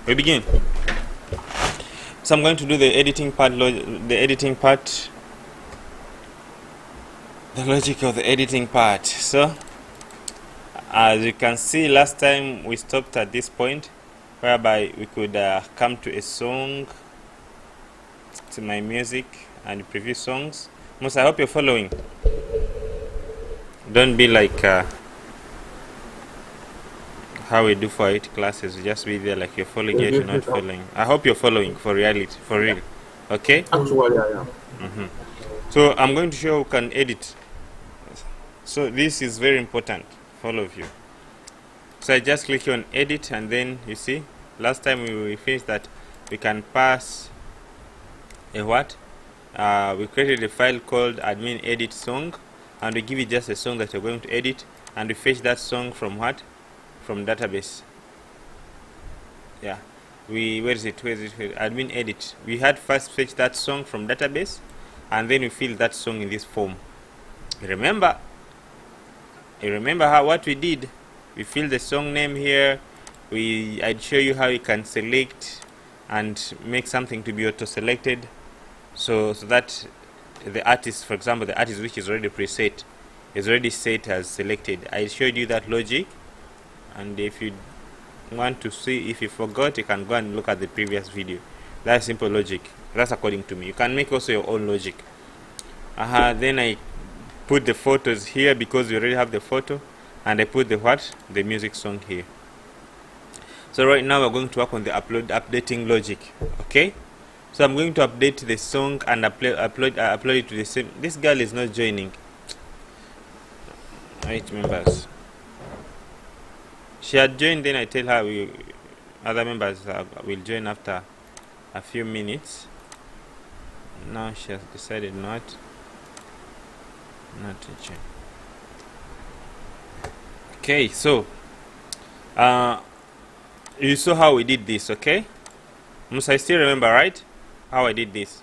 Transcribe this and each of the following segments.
We begin. So I'm going to do the editing part, the logic of the editing part. So as you can see, last time we stopped at this point whereby we could come to a song, to my music and preview songs. Most, I hope you're following. Don't be like how we do for 8 classes, just be there like you're following yet you're not following. I hope you're following for reality, for real. Okay? Actually, I am. So I'm going to show you can edit. So this is very important for all of you. So I just click on edit, and then you see last time we finished that we can pass a what? We created a file called admin edit song, and we give it just a song that you're going to edit, and we fetch that song from what? From database. Yeah, where is it? Admin edit. We had first fetch that song from database, and then we fill that song in this form. You remember what we did? We fill the song name here. I'd show you how you can select and make something to be auto selected, so that the artist, for example, the artist which is already preset is already set as selected. I showed you that logic. And if you want to see, if you forgot, you can go and look at the previous video. That's simple logic. That's according to me. You can make also your own logic. Then I put the photos here because we already have the photo, and I put the music song here. So right now we're going to work on the updating logic. Okay. So I'm going to update the song and upload it to the same. This girl is not joining. Right, members. She had joined, then I tell her other members will join after a few minutes. Now she has decided not to join. Okay, so you saw how we did this, okay? Must I still remember, right? How I did this.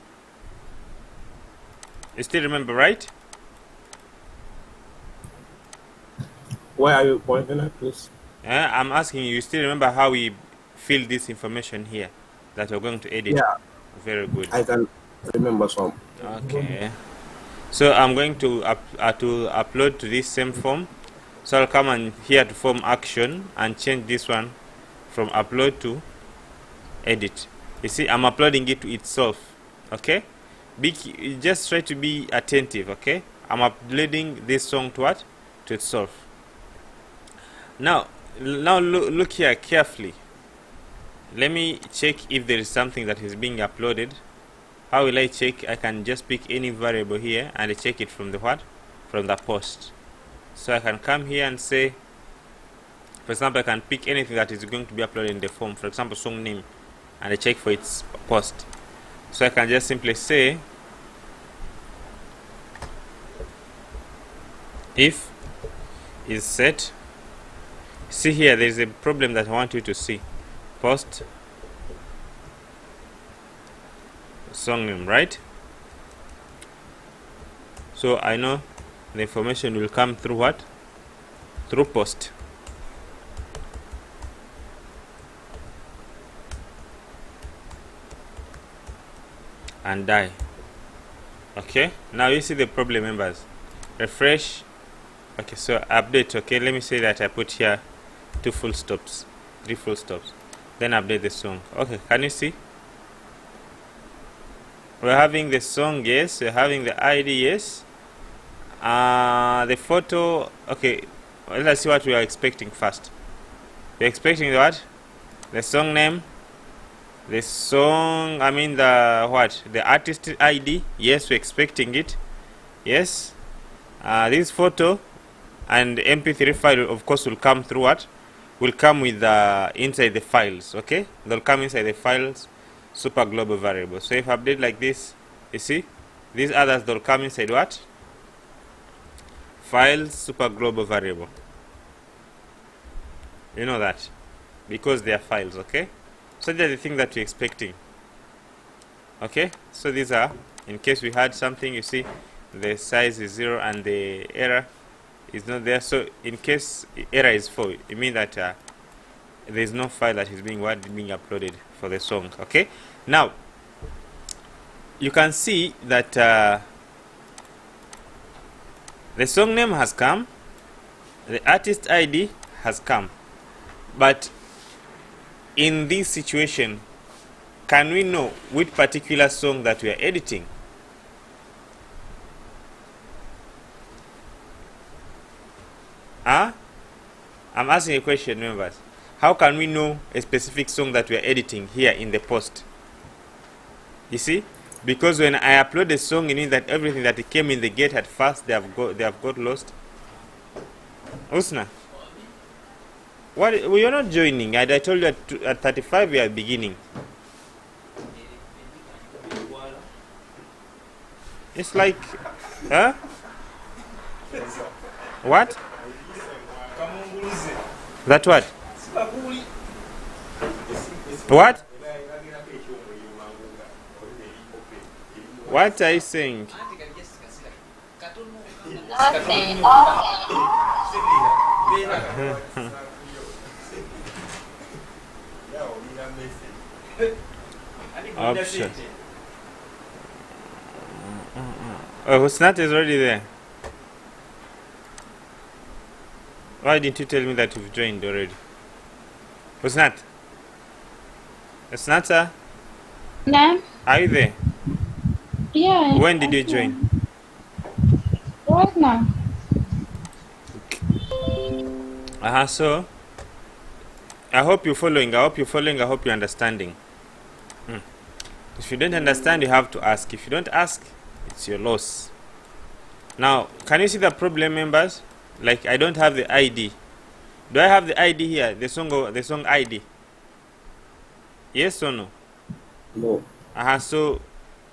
You still remember, right? Where are you pointing at, please? I'm asking you still remember how we fill this information here that we're going to edit? Yeah. Very good. I can remember some. Okay. So I'm going to upload to this same form. So I'll come and here to form action and change this one from upload to edit. You see, I'm uploading it to itself. Okay. Just try to be attentive. Okay. I'm uploading this song to what? To itself. Now look here carefully. Let me check if there is something that is being uploaded. How will I check? I can just pick any variable here and I check it from the what? From the post. So I can come here and say, for example, I can pick anything that is going to be uploaded in the form, for example, song name, and I check for its post. So I can just simply say if is set. See here, there is a problem that I want you to see. Post song name, right? So I know the information will come through what? Through post. And die. Okay, now you see the problem, members. Refresh. Okay, so update. Okay, let me say that I put here 2 full stops, 3 full stops, then update the song. Okay, can you see? We're having the song, yes. We're having the ID, yes. The photo. Okay, let's see what we are expecting first. We're expecting the what? The song name. The song, I mean the what? The artist ID. Yes, we're expecting it. Yes. This photo and MP3 file, of course, will come through what? Will come with inside the files. Okay, they'll come inside the files, super global variable. So if I update like this, you see, these others, they'll come inside what? Files, super global variable. You know that because they are files. Okay, so they're the thing that we're expecting. Okay, so these are, in case we had something, you see, the size is 0 and the error is not there. So in case error is 4, it means that there is no file that is being uploaded for the song. Okay, now you can see that the song name has come, the artist ID has come, but in this situation, can we know which particular song that we are editing? I'm asking a question, members. How can we know a specific song that we are editing here in the post? You see, because when I upload a song, it means that everything that came in the gate at first, they have got lost. Usna, what? You're not joining. I told you at 35 we are beginning. It's like, huh? What? That what? What? What are you saying? Option. Oh, Husnat is already there. Why didn't you tell me that you've joined already? Husnat? Husnata? No. Are you there? Yeah. When did you join? Right now. So I hope you're following. I hope you're understanding. If you don't understand, you have to ask. If you don't ask, it's your loss. Now, can you see the problem, members? Like, I don't have the ID. Do I have the ID here? The song ID? Yes or no? No. So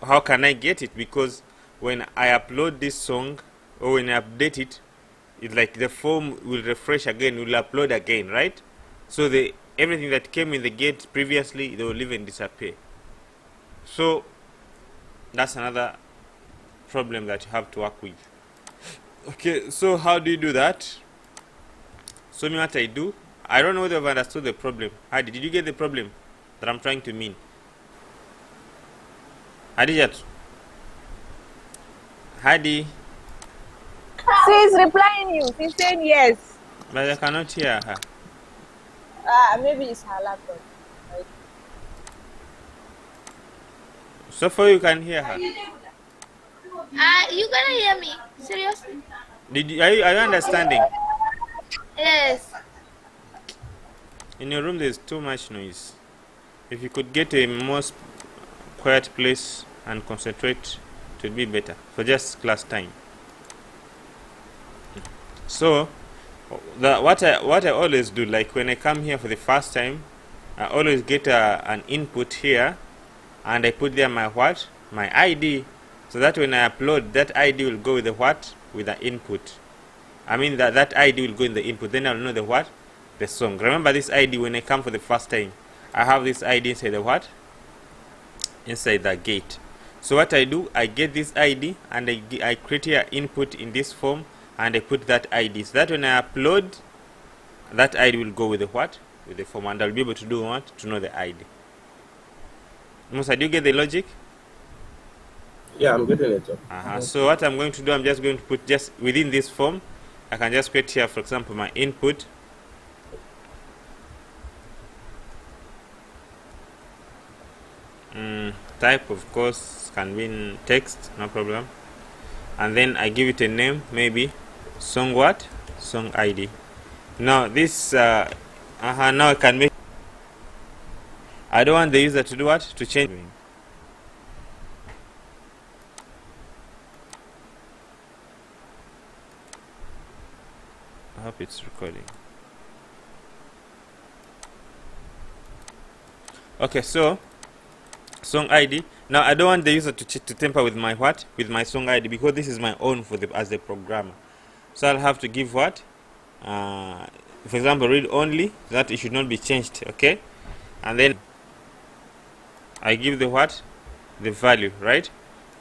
how can I get it? Because when I upload this song or when I update it, it's like the form will refresh again, will upload again, right? So everything that came in the gate previously, they will even disappear. So that's another problem that you have to work with. Okay, so how do you do that? So me what I do, I don't know whether I've understood the problem. Hadi, did you get the problem that I'm trying to mean? Hadijat. Hadi. She is replying you. She's saying yes. But I cannot hear her. Maybe it's her laptop. So far you can hear her. You gonna hear me? Seriously? Are you understanding? Yes. In your room there's too much noise. If you could get a more quiet place and concentrate, it would be better for just class time. So what I always do, like when I come here for the first time, I always get an input here, and I put there my ID, so that when I upload, that ID will go with with the input. I mean that ID will go in the input. Then I'll know the song. Remember this ID when I come for the first time. I have this ID inside the inside the gate. So what I do, I get this ID and I create here input in this form, and I put that ID. So that when I upload, that ID will go with with the form, and I'll be able to do to know the ID. Musa, do you get the logic? Yeah, I'm getting it. So what I'm going to do, I'm just going to put just within this form. I can just create here, for example, my input. Type, of course, can be in text, no problem. And then I give it a name, maybe song song ID. Now this now I can make. I don't want the user to do to change. I hope it's recording. Okay, so song ID. Now I don't want the user to tamper with my with my song ID, because this is my own as the programmer. So I'll have to give for example, read only, that it should not be changed. Okay, and then I give the value, right?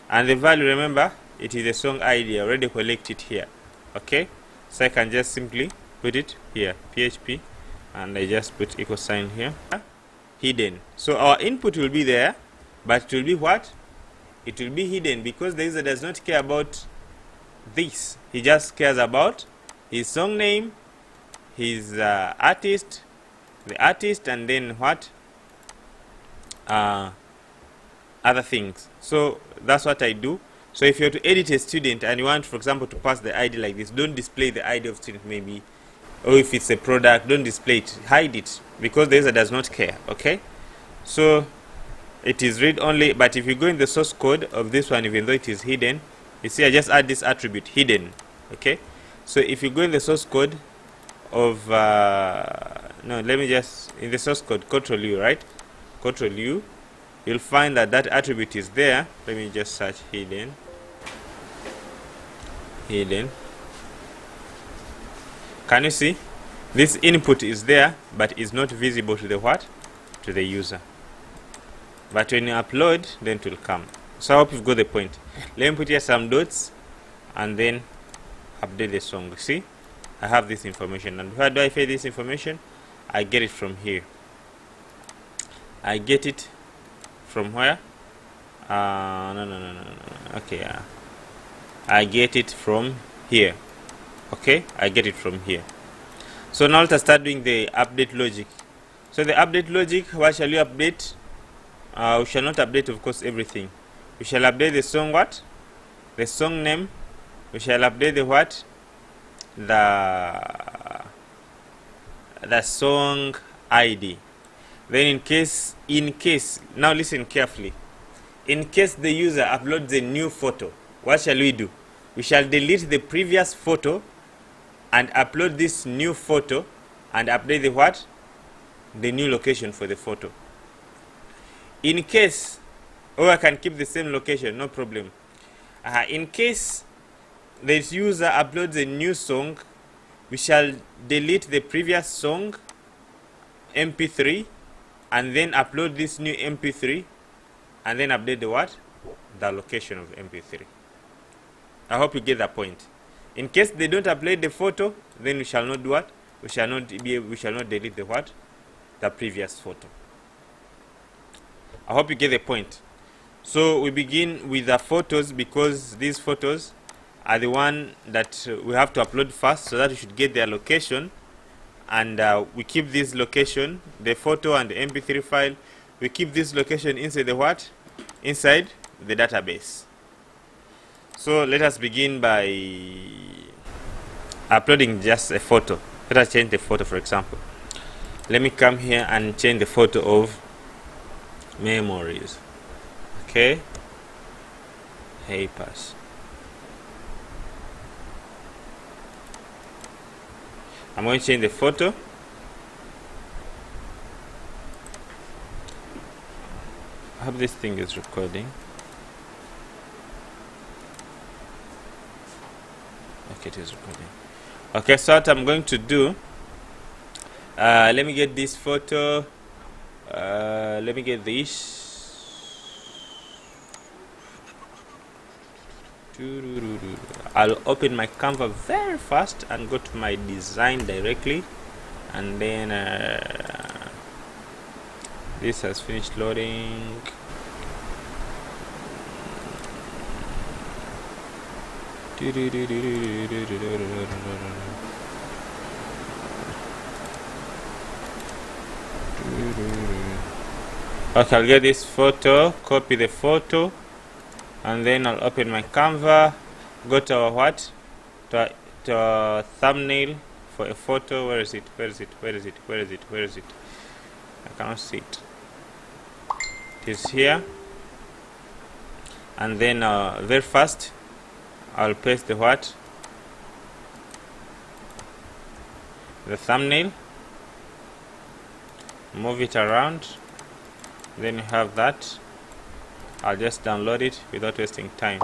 And the value, remember, it is a song ID. I already collect it here. Okay, so I can just simply put it here, PHP and I just put equal sign here. Hidden. So our input will be there, but it will be what? It will be hidden because the user does not care about this. He just cares about his song name, his artist, the artist, and then what? Other things. So that's what I do. So if you're to edit a student and you want, for example, to pass the ID like this, don't display the ID of student maybe, or if it's a product, don't display it, hide it, because the user does not care. Okay, so it is read only, but if you go in the source code of this one, even though it is hidden, you see I just add this attribute hidden. Okay, so if you go in the source code of no, let me just, in the source code, Ctrl U, right? Ctrl U, you'll find that that attribute is there. Let me just search hidden. Can you see this input is there, but is not visible to the what? To the user. But when you upload, then it will come. So I hope you've got the point. Let me put here some dots and then update the song. See, I have this information, and where do I feed this information? I get it from here. I get it from where? No. Okay, I get it from here. Okay, I get it from here. So now let us start doing the update logic. So the update logic, what shall you update? We shall not update, of course, everything. We shall update the song what? The song name. We shall update the what? The song ID. Then in case, now listen carefully. In case the user uploads a new photo, what shall we do? We shall delete the previous photo and upload this new photo and update the what? The new location for the photo. In case, or I can keep the same location, no problem. In case this user uploads a new song, we shall delete the previous song mp3 and then upload this new mp3 and then update the what? The location of mp3. I hope you get the point. In case they don't upload the photo, then we shall not do what? We shall not delete the what? The previous photo. I hope you get the point. So we begin with the photos because these photos are the one that we have to upload first, so that we should get their location, and we keep this location, the photo and the mp3 file, we keep this location inside the what? Inside the database. So let us begin by uploading just a photo. Let us change the photo, for example. Let me come here and change the photo of memories. Okay, hey pass. I'm going to change the photo. I hope this thing is recording. Okay, it is recording. Okay, so what I'm going to do, let me get this photo. Let me get this. I'll open my Canva very fast and go to my design directly, and then this has finished loading. Okay, I'll get this photo, copy the photo, and then I'll open my Canva, go to our what? To our thumbnail for a photo. Where is it? I cannot see it. It is here. And then very fast, I'll paste the what? The thumbnail. Move it around. Then you have that. I'll just download it without wasting time.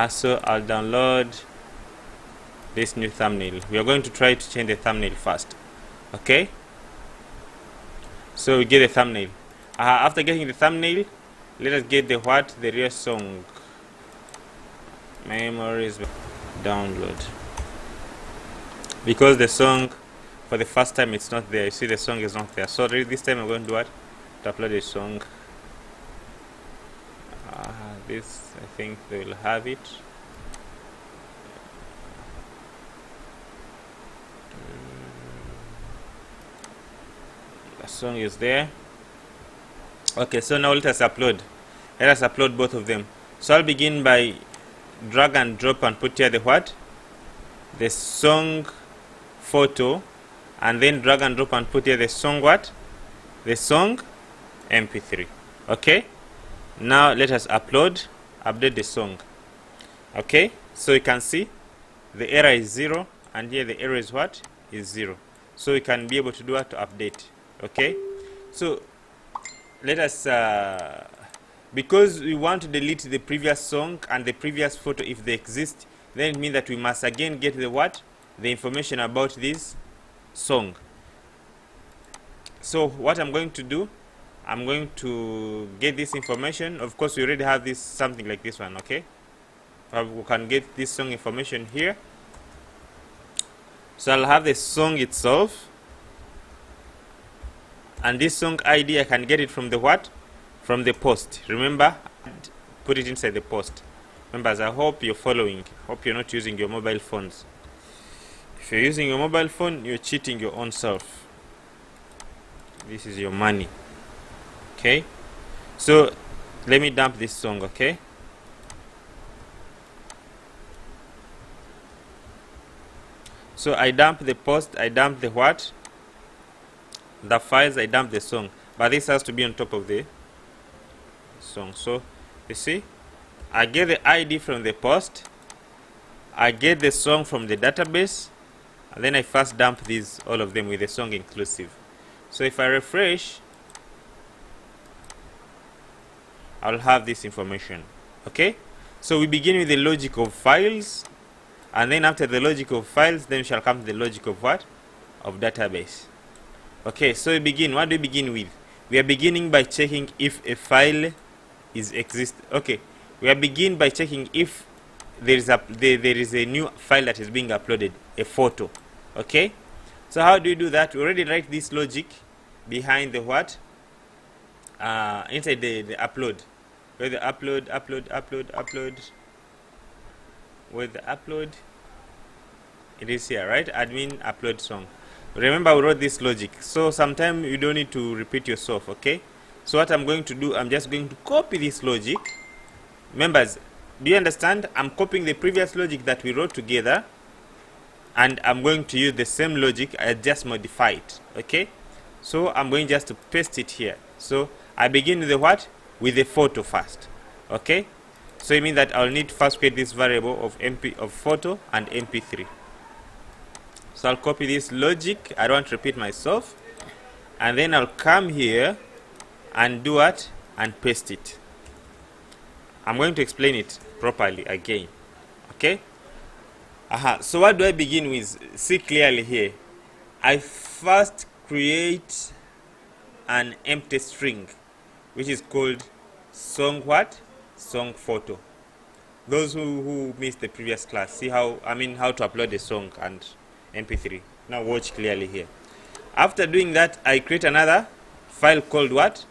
So I'll download this new thumbnail. We are going to try to change the thumbnail first. Okay, so we get the thumbnail. After getting the thumbnail, let us get the what? The real song. Memories download. because the song for the first time it's not there. You see the song is not there. So this time I'm going to do what? To upload a song. This, I think they will have it. The song is there. Okay, so now let us upload. Let us upload both of them. So I'll begin by drag and drop and put here the what? The song photo, and then drag and drop and put here the song what? The song mp3. Okay, now let us update the song. Okay, so you can see the error is 0, and here the error is what? Is 0. So we can be able to do what? To update. Okay, so let us because we want to delete the previous song and the previous photo if they exist, then it means that we must again get the what? The information about this song. So what I'm going to do, I'm going to get this information. Of course, we already have this, something like this one. Okay, we can get this song information here. So I'll have the song itself, and this song ID I can get it from the what? From the post. Remember, put it inside the post. Members, I hope you're following. Hope you're not using your mobile phones. If you're using your mobile phone, you're cheating your own self. This is your money. Okay, so let me dump this song. Okay, so I dump the post, I dump the what? The files, I dump the song, but this has to be on top of the song. So you see, I get the ID from the post, I get the song from the database, and then I first dump these, all of them with the song inclusive. So if I refresh, I'll have this information. Okay, so we begin with the logic of files, and then after the logic of files, then we shall come to the logic of what? Of database. Okay, so we begin. What do we begin with? We are beginning by checking if a file is Okay, we are beginning by checking if there is a new file that is being uploaded, a photo. Okay, so how do you do that? We already write this logic behind the what? Inside the upload. Where the upload, where the upload, it is here, right? Admin upload song. Remember, we wrote this logic, so sometimes you don't need to repeat yourself. Okay, so what I'm going to do, I'm just going to copy this logic. Members, do you understand? I'm copying the previous logic that we wrote together, and I'm going to use the same logic, I just modify it. Okay, so I'm going just to paste it here. So I begin with the what? With the photo first. Okay, so it means that I'll need to first create this variable of photo and mp3. So I'll copy this logic, I don't want to repeat myself, and then I'll come here and do what? And paste it. I'm going to explain it properly again. Okay, so what do I begin with? See clearly here, I first create an empty string which is called song what? Song photo. Those who missed the previous class, see how to upload a song and mp3. Now watch clearly here. After doing that, I create another file called what?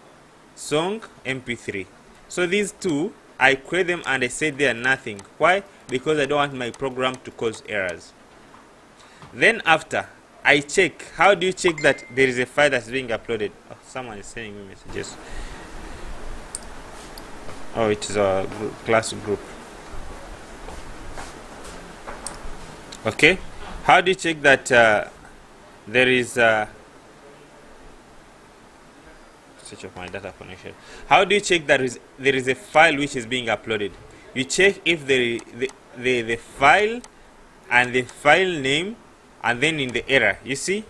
Song mp3. So these two, I create them and I say they are nothing. Why? Because I don't want my program to cause errors. Then after, I check. How do you check that there is a file that's being uploaded? Oh, someone is sending me messages. Oh, it is a class group. Okay, how do you check that there is switch off my data connection? How do you check that there is a file which is being uploaded? You check if the file and the file name, and then in the error. You see,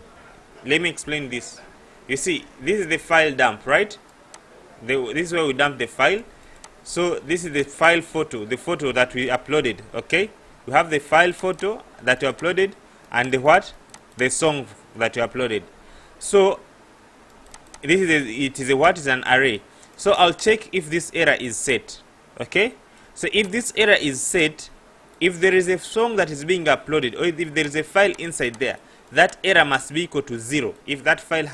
let me explain this. You see, this is the file dump, right? This is where we dump the file. So this is the file photo, the photo that we uploaded. Okay, we have the file photo that we uploaded, and the what? The song that we uploaded. So this is what is an array. So I'll check if this error is set. Okay, so if this error is set, if there is a song that is being uploaded, or if there is a file inside there, that error must be equal to 0 if that file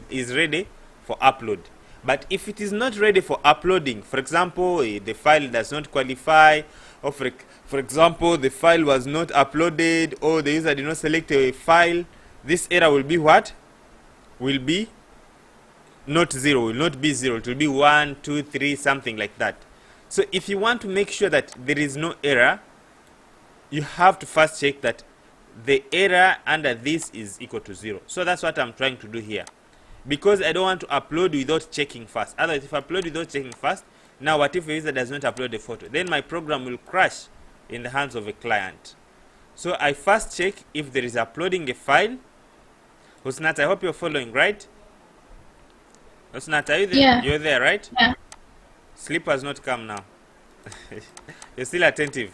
is ready for upload. But if it is not ready for uploading, for example, the file does not qualify, or for example, the file was not uploaded, or the user did not select a file, this error will be what? Will be not 0, will not be 0, it will be 1, 2, 3, something like that. So if you want to make sure that there is no error, you have to first check that the error under this is equal to 0. So that's what I'm trying to do here, because I don't want to upload without checking first. Otherwise, if I upload without checking first, now what if a user does not upload the photo? Then my program will crash in the hands of a client. So I first check if there is uploading a file. Husnat, I hope you're following, right? Husnat, are you there? Yeah. You're there, right? Yeah. Sleep has not come now. You're still attentive.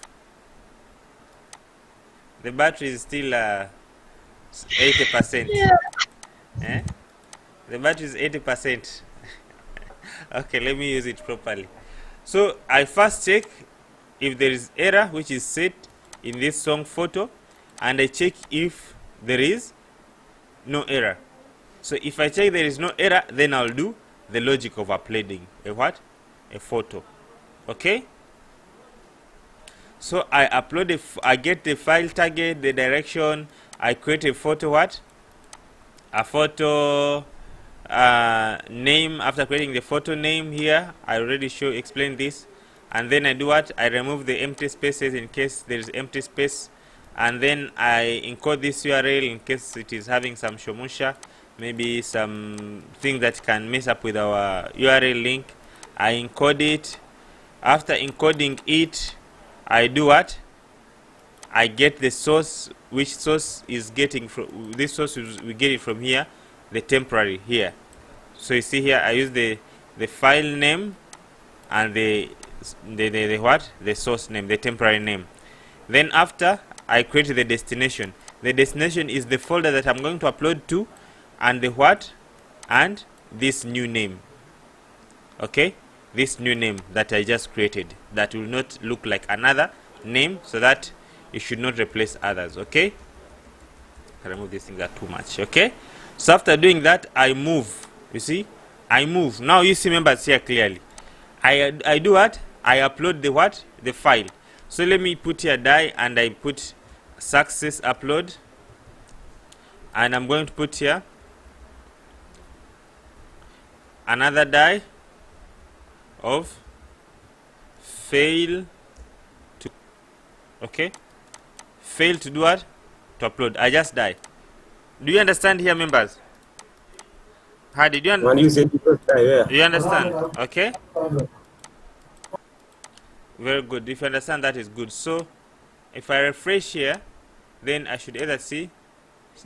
The battery is still 80%. Yeah. Eh? The battery is 80%. Okay, let me use it properly. So I first check if there is error which is set in this song photo, and I check if there is no error. So if I check there is no error, then I'll do the logic of uploading a what? A photo. Okay? So I upload I get the file target, the direction, I create a photo what? A photo name. After creating the photo name here, I already explained this, and then I do what? I remove the empty spaces in case there is empty space, and then I encode this URL in case it is having some shomusha, maybe some thing that can mess up with our URL link. I encode it. After encoding it, I do what? I get the source. Which source is getting from this source? We get it from here, the temporary here. So you see here, I use the file name and the what? The source name, the temporary name. Then after, I create the destination. The destination is the folder that I'm going to upload to, and the what? And this new name. Okay, this new name that I just created, that will not look like another name, so that it should not replace others. Okay, I remove these things that too much. Okay, so after doing that, I move. You see, I move. Now you see members here clearly. I do what? I upload the what? The file. So let me put here die, and I put success upload, and I'm going to put here another die of fail to, okay, fail to do what? To upload. I just die. Do you understand here, members? How did you understand? You understand? Okay, very good. If you understand, that is good. So if I refresh here, then I should either see,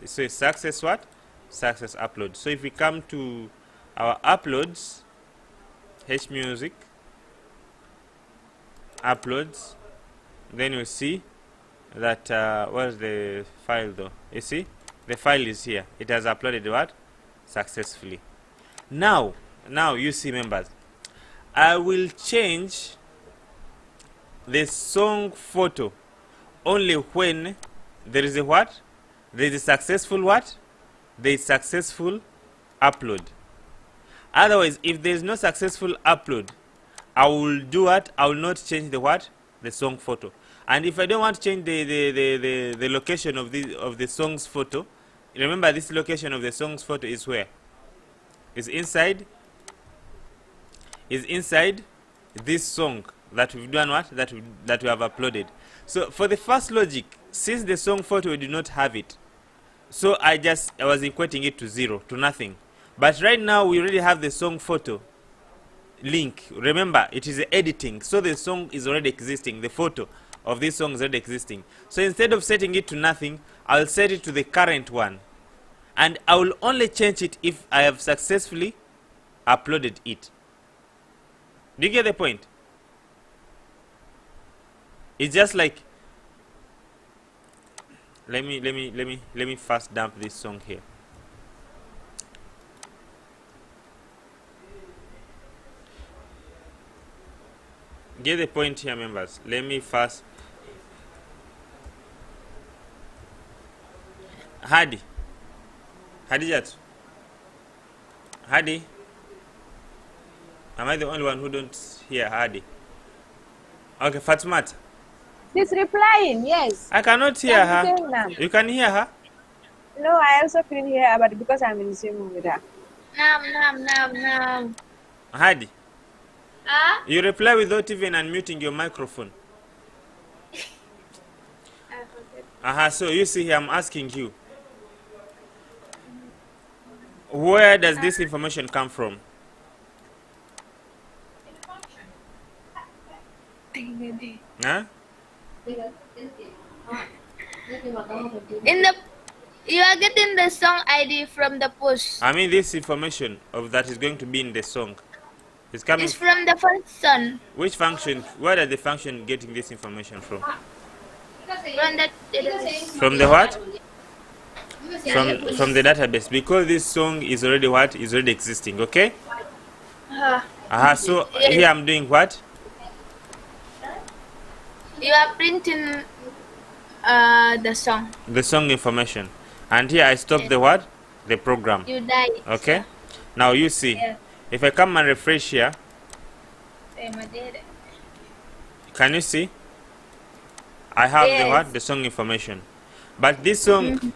so it's success what? Success upload. So if we come to our uploads, music uploads, then you see that where's the file though? You see the file is here. It has uploaded what? Successfully. Now you see, members, I will change the song photo only when there is a what? There is a successful what? There is successful upload. Otherwise, if there is no successful upload, I will do what? I will not change the what? The song photo. And if I don't want to change the location of the song's photo, remember this location of the song's photo is where? Is inside this song that we've done what? That we have uploaded. So for the first logic, since the song photo we do not have it, so I was equating it to 0, to nothing. But right now we already have the song photo link. Remember, it is editing, so the song is already existing. The photo of this song is already existing. So instead of setting it to nothing, I'll set it to the current one, and I will only change it if I have successfully uploaded it. Do you get the point? It's just like, let me first dump this song here. Get the point here, members. Let me first Hadi. Hadijat. Hadi. Am I the only one who don't hear Hadi? Okay, Fatmat. She's replying, yes. I cannot hear her. saying now. You can hear her? No, I also couldn't hear her, but because I'm in the same room with her. Nam. Hadi. Ah? You reply without even unmuting your microphone. I forget. So you see here, I'm asking you. Where does this information come from? Huh? In the you are getting the song ID from the post. I mean, this information of that is going to be in the song. It's coming. It's from the function. Which function? Where are the function getting this information from? From the From the what? From the database, because this song is already what? Is already existing, okay? So yes. here I'm doing what? You are printing the song. The song information. And here I stop the what? The program. You die. Okay? Now you see. Yeah. If I come and refresh here, can you see? I have the Yes. what? The song information. But this song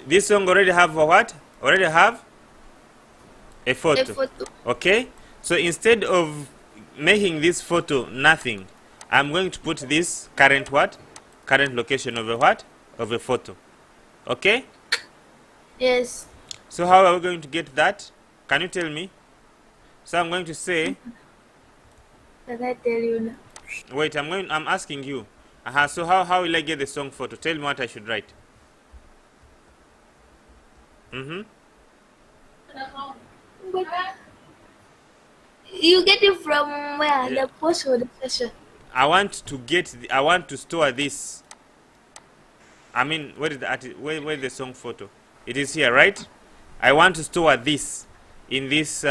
this song already have a what? Already have a photo. A photo. Okay? So instead of making this photo nothing, I'm going to put this current what? Current location of a what? Of a photo. Okay? Yes. So how are we going to get that? Can you tell me? So I'm going to say, Can I tell you now? wait, I'm asking you. So how will I get the song photo? Tell me what I should write. But you get it from where? Yeah. The post or the session? I want to store this. I mean, where is the song photo? It is here, right? I want to store this in this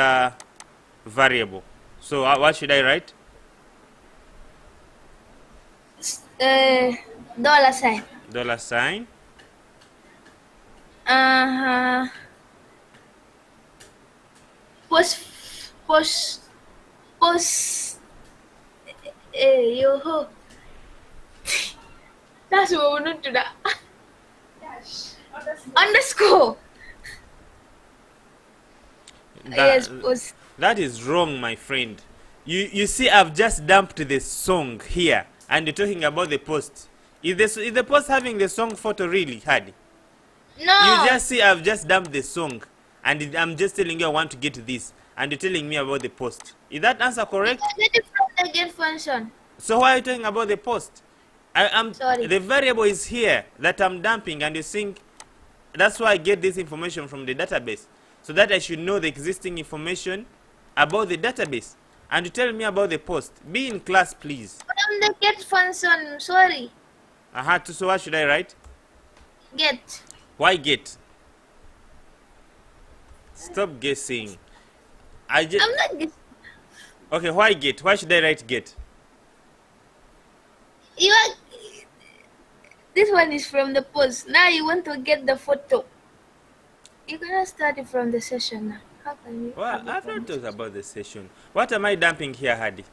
variable. So what should I write? $sign. $sign. Post. Yo. That's what we need to do. Underscore. Yes, post. That is wrong, my friend. You see, I've just dumped the song here, and you're talking about the post. Is the post having the song photo really, Hadi? No. You just see, I've just dumped the song, and I'm just telling you I want to get this, and you're telling me about the post. Is that answer correct? Get it from the get function. So why are you talking about the post? Sorry. The variable is here that I'm dumping, and you think that's why I get this information from the database, so that I should know the existing information about the database. And you tell me about the post. Be in class, please. From the get function. Sorry. So what should I write? Get. Why get? Stop guessing. I'm not guessing. Okay, why get? Why should I write get? You are. This one is from the post. Now you want to get the photo. You're gonna start it from the session now. How can you? Well, I've not talked about the session. What am I dumping here, Hadi?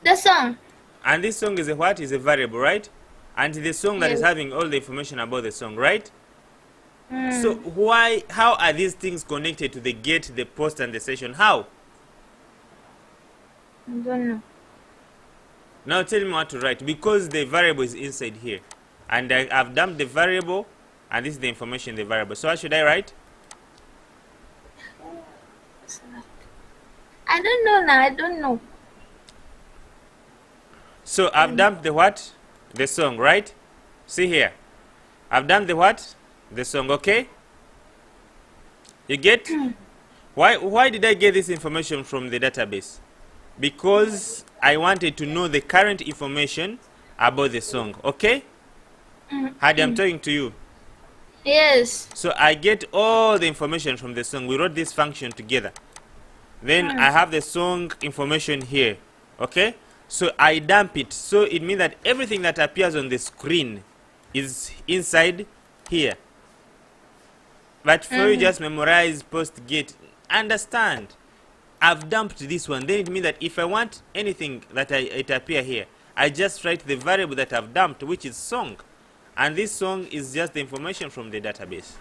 The song. And this song is a what? Is a variable, right? And the song that is Yes. having all the information about the song, right? So how are these things connected to the get, the post, and the session? How? I don't know. Now tell me what to write, because the variable is inside here. And I've dumped the variable, and this is the information in the variable. So what should I write? I don't know now. I don't know. So I've dumped the what? The song, right? See here. I've done the what? The song, okay? You get? Why did I get this information from the database? Because I wanted to know the current information about the song, okay? Hadi, I'm talking to you. Yes. So I get all the information from the song. We wrote this function together. Then I have the song information here, okay? So I dump it. So it means that everything that appears on the screen is inside here. But for you just memorize post get, understand. I've dumped this one. Then it means that if I want anything that it appear here, I just write the variable that I've dumped, which is song, and this song is just the information from the database.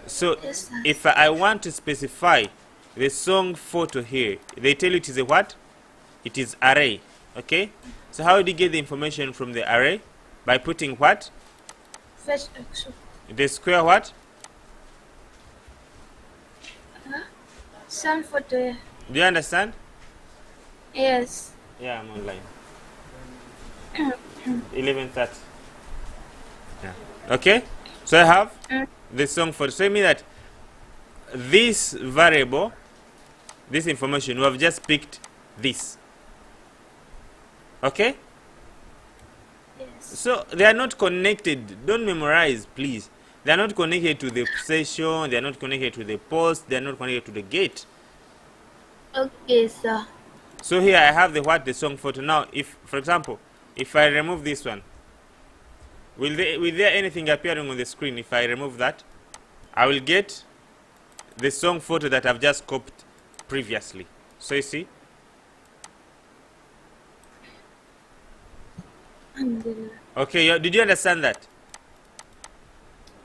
So Yes, sir. if I want to specify the song photo here, they tell you it is a what? It is array. Okay. So how do you get the information from the array? By putting what? Fetch action. The square what? Some photo. Do you understand? Yes. Yeah, I'm online. 11:30. Yeah. Okay. So I have the song photo. So it means that this variable, this information, we have just picked this. Okay. Yes. So they are not connected. Don't memorize, please. They are not connected to the session. They are not connected to the post. They are not connected to the gate. Okay, sir. So here I have the song photo. Now, if, for example, if I remove this one, will there anything appearing on the screen? If I remove that, I will get the song photo that I've just copied previously. So you see, Alhamdulillah. okay. Did you understand that?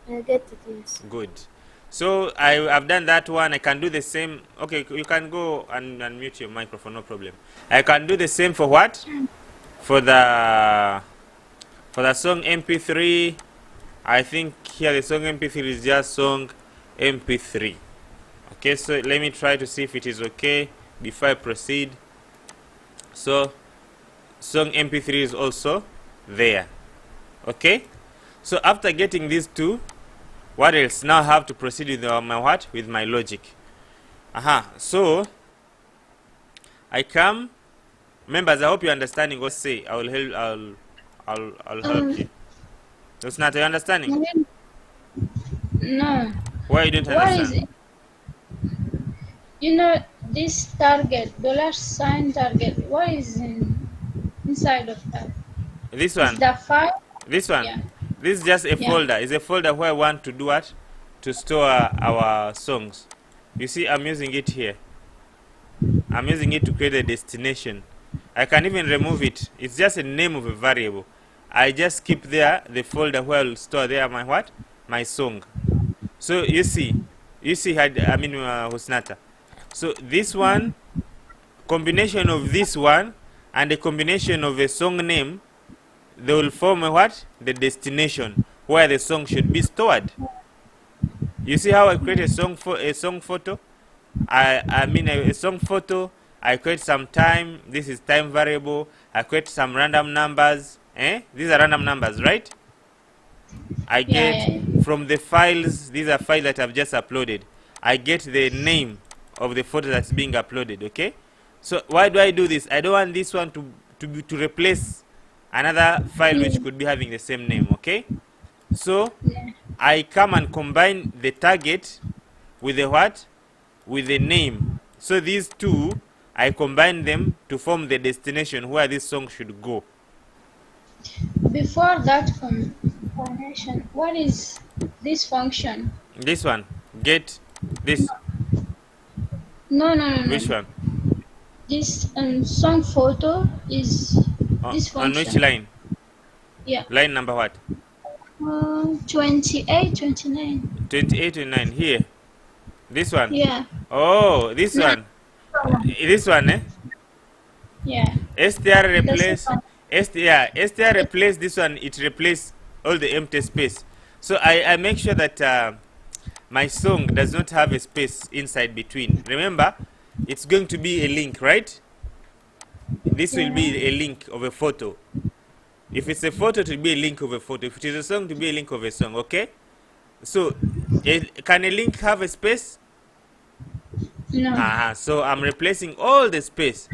I get it. Yes. Good. So I've done that one. I can do the same. Okay, you can go and unmute your microphone, no problem. I can do the same for what? For the song MP3. I think here the song MP3 is just song MP3. Okay, so let me try to see if it is okay before I proceed. So song MP3 is also there. Okay, so after getting these two, what else? Now I have to proceed with my what? With my logic. So I come, members. I hope you're understanding what I say. I will help. I'll help you. That's not you understanding. No. Why you don't What is understand? it? You know this target, $ target. What is inside of that? This Is one. the file? This one. Yeah. This is just a Yeah. folder. It's a folder where I want to do what? To store our songs. You see, I'm using it here. I'm using it to create a destination. I can even remove it. It's just a name of a variable. I just keep there the folder where I'll store there my what? My song. So you see, Husnata. So this one, combination of this one and the combination of a song name, they will form a what? The destination where the song should be stored. You see how I create a song photo? A song photo. I create some time. This is time variable. I create some random numbers. These are random numbers, right? I get from the files. These are files that I've just uploaded. I get the name of the photo that's being uploaded. Okay. So why do I do this? I don't want this one to replace another file which could be having the same name. Okay. So I come and combine the target with the what? With the name. So these two, I combine them to form the destination where this song should go. Before that combination, what is this function? This one, get this. No. Which one? This song photo is this function. On which line? Yeah. Line number what? 28, 29. 28 and 9. Here. This one? Yeah. Oh, this No. one. This one, eh? Yeah. STR replace. That's STR replace this one. It replace all the empty space. So I make sure that my song does not have a space inside between. Remember, it's going to be a link, right? This will be a link of a photo. If it's a photo, it will be a link of a photo. If it is a song, it will be a link of a song, okay? So, can a link have a space? No. So I'm replacing all the space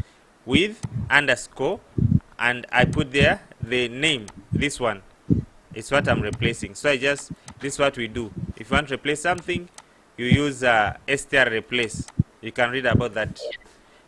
with underscore, and I put there the name. This one is what I'm replacing. So this is what we do. If you want to replace something, you use str replace. You can read about that.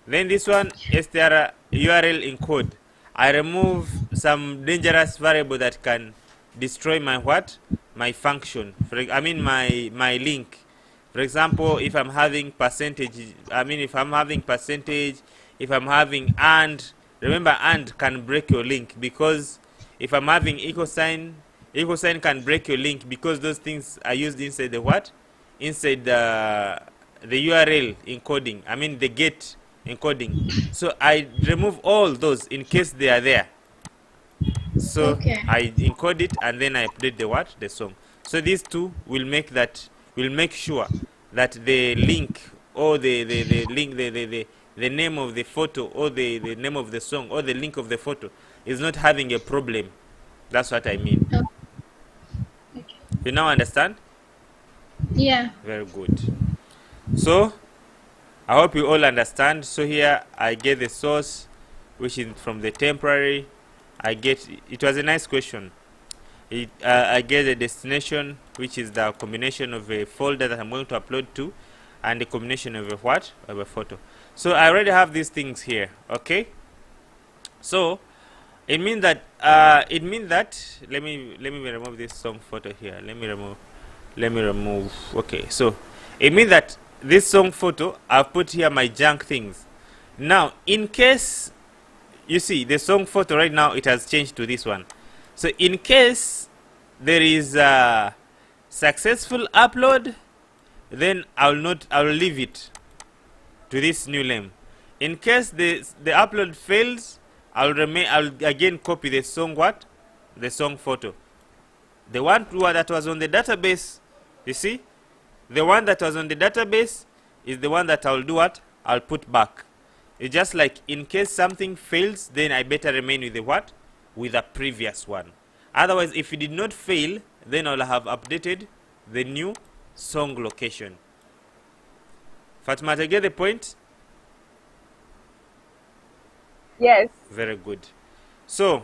Then this one, str URL encode. I remove some dangerous variable that can destroy my what? My function. My link. For example, if I'm having percentage, if I'm having percentage, if I'm having and, remember and can break your link, because if I'm having equal sign can break your link, because those things are used inside the what? Inside the URL encoding, the get encoding. So I remove all those in case they are there. So Okay. I encode it and then I update the what? The song. So these two will make sure that the link or the link the name of the photo or the name of the song or the link of the photo is not having a problem. That's what I mean. Okay. You now understand? Yeah. Very good. So I hope you all understand. So here I get the source, which is from the temporary. It was a nice question. I get the destination, which is the combination of a folder that I'm going to upload to, and the combination of a what? Of a photo. So I already have these things here. Okay. So it means that let me remove this song photo here. Let me remove. Okay. So it means that this song photo, I've put here my junk things. Now, in case you see the song photo right now, it has changed to this one. So in case there is a successful upload, then I'll leave it to this new name. In case the upload fails, I'll again copy the song what? The song photo. The one that was on the database, you see? The one that was on the database is the one that I'll do what? I'll put back. It's just like in case something fails, then I better remain with the what? With the previous one. Otherwise, if it did not fail, then I'll have updated the new song location. Fatima, I get the point? Yes. Very good. So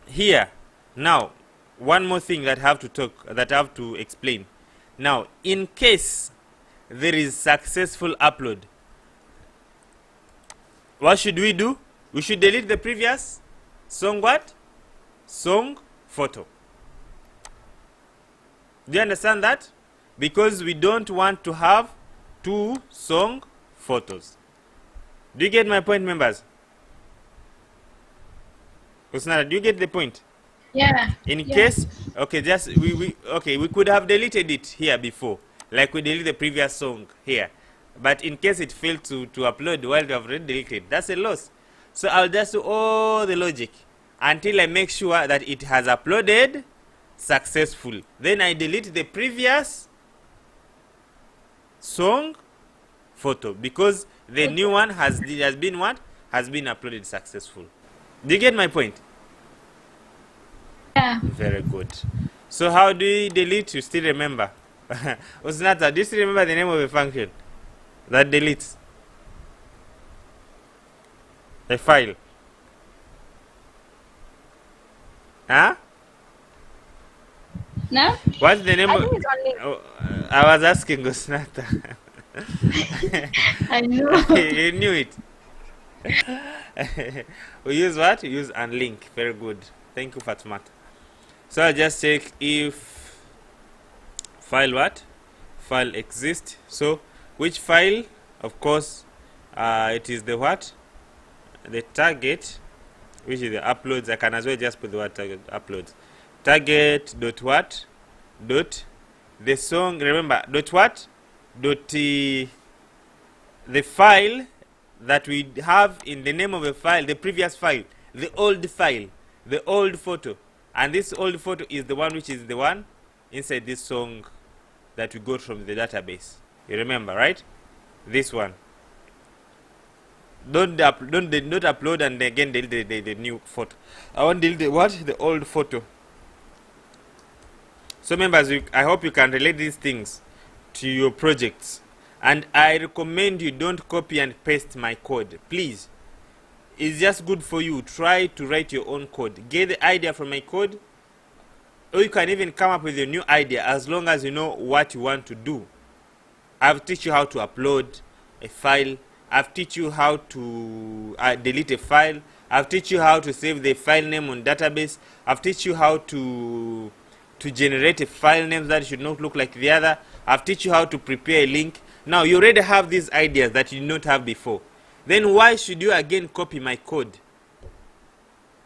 here now, one more thing that I have to explain. Now, in case there is successful upload, what should we do? We should delete the previous song what? Song photo. Do you understand that? Because we don't want to have two song photos. Do you get my point, members? Usnara, do you get the point? Yeah. In case, okay, just we could have deleted it here before, like we deleted the previous song here, but in case it failed to upload while we have already deleted, that's a loss. So I'll just do all the logic until I make sure that it has uploaded successful. Then I delete the previous song photo because the new one has been uploaded successful. Do you get my point? Yeah. Very good. So how do you delete? You still remember? Osnata, do you still remember the name of a function that deletes a file? Huh? No? What's the name I of? think it's only. Oh, I was asking Osnata. I know. You knew it. We use what? We use unlink. Very good. Thank you, Fatmat. So I'll just check if file exists. So which file? Of course, it is the what? The target, which is the uploads. I can as well just put the word target uploads. Target dot what? Dot the song. Remember dot what? Dot the file that we have in the name of a file, the previous file, the old file, the old photo. And this old photo is the one which is the one inside this song that we got from the database. You remember, right? This one. Don't upload and again delete the new photo. I want to delete the old photo. So members, I hope you can relate these things to your projects. And I recommend you don't copy and paste my code. Please. It's just good for you. Try to write your own code. Get the idea from my code. Or you can even come up with a new idea as long as you know what you want to do. I've teach you how to upload a file. I've teach you how to delete a file. I've teach you how to save the file name on database. I've teach you how to generate a file name that should not look like the other. I've teach you how to prepare a link. Now you already have these ideas that you did not have before. Then why should you again copy my code?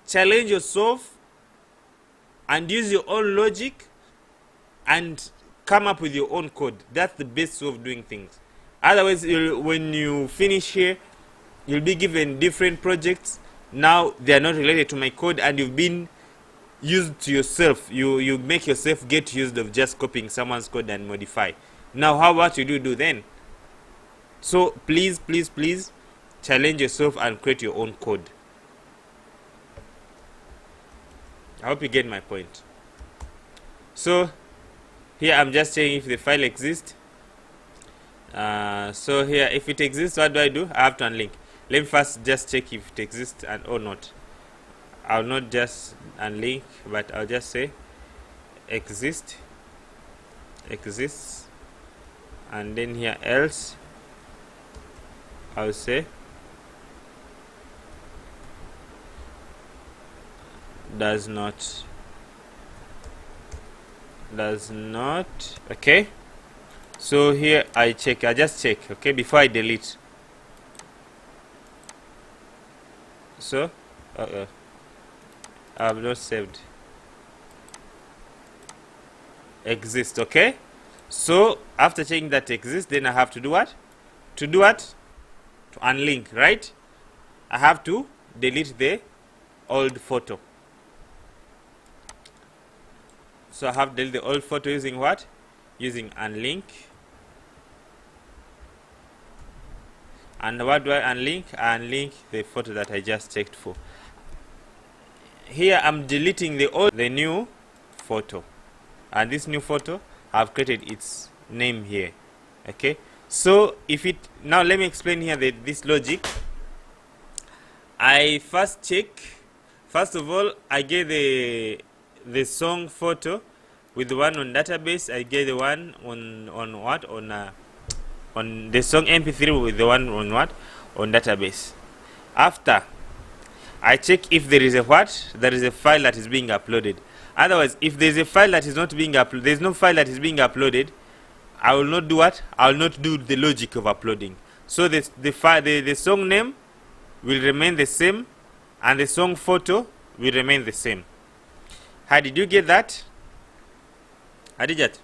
Challenge yourself and use your own logic and come up with your own code. That's the best way of doing things. Otherwise, when you finish here, you'll be given different projects. Now they are not related to my code, and you've been used to yourself. You make yourself get used of just copying someone's code and modify. Now how what you do then? So please challenge yourself and create your own code. I hope you get my point. So here I'm just checking if the file exists. So here, if it exists, what do? I have to unlink. Let me first just check if it exists or not. I'll not just unlink, but I'll just say exists, and then here else I'll say does not. Okay, so here I just check, okay, before I delete. So I've not saved. Exist, okay. So after checking that exists, then I have to do what? To unlink, right? I have to delete the old photo. So I have deleted the old photo using what? Using unlink. And what do I unlink? I unlink the photo that I just checked for. Here I'm deleting the new photo, and this new photo I've created its name here. Okay, so now let me explain here this logic. I first check. First of all, I get the song photo with the one on database. I get the one on the song MP3 with the one on on database. After I check if there is a file that is being uploaded. Otherwise, if there is a file that is not being uploaded, there is no file that is being uploaded, I will not do what? I will not do the logic of uploading. So the song name will remain the same, and the song photo will remain the same. How did you get that? Adijat?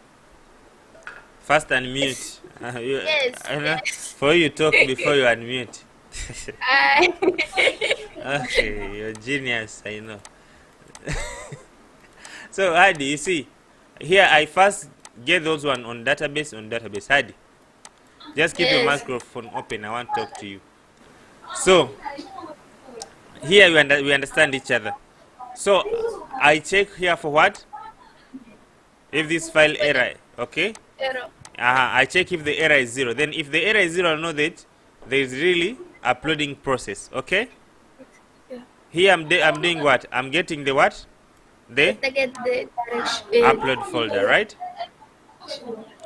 First unmute. Yes. For you talk before you unmute. Okay, you're genius, I know. So Hadi, you see, here I first get those one on database. Hadi, just keep your microphone open. I want to talk to you. So here we understand each other. So I check here for what? If this file error, okay? Error. I check if the error is 0. Then if the error is 0, I know that there is really uploading process. Okay? Yeah. Here I'm doing what? I'm getting the what? The upload folder, right?